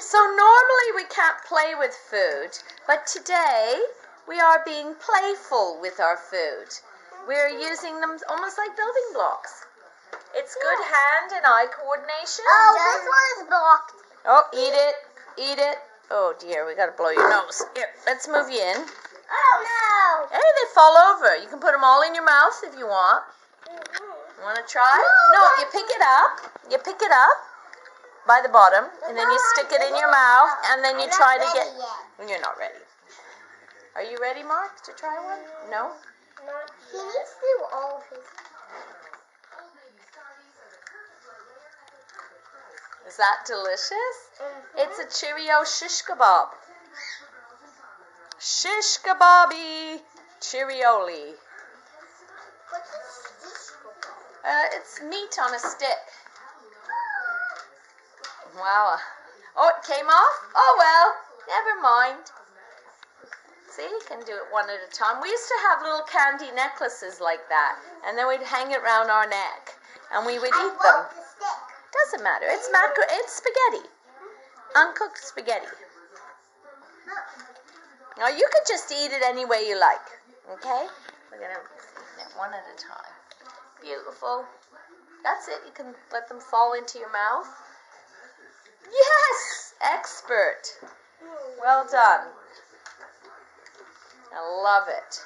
So normally we can't play with food, but today we are being playful with our food. We're using them almost like building blocks. It's good hand and eye coordination. Oh, this one is blocked. Oh, eat it, eat it. Oh dear, we gotta blow your nose. Here, let's move you in. Oh no! Hey, they fall over. You can put them all in your mouth if you want. You want to try? No, you pick it up. You pick it up by the bottom, and then you stick it in your mouth, and then you try to get... You're not ready. Are you ready, Mark, to try one? No? He needs to do all of his... Is that delicious? It's a Cheerio shish kebab. Shish kebabi Cheerioli. What is this kebab? It's meat on a stick. Wow. Oh, it came off? Oh, well, never mind. See, you can do it one at a time. We used to have little candy necklaces like that, and then we'd hang it around our neck, and we would eat them. The stick. Doesn't matter. It's spaghetti. Uncooked spaghetti. Now, you could just eat it any way you like, okay? We're going to eat it one at a time. Beautiful. That's it. You can let them fall into your mouth. Yes! Expert. Well done. I love it.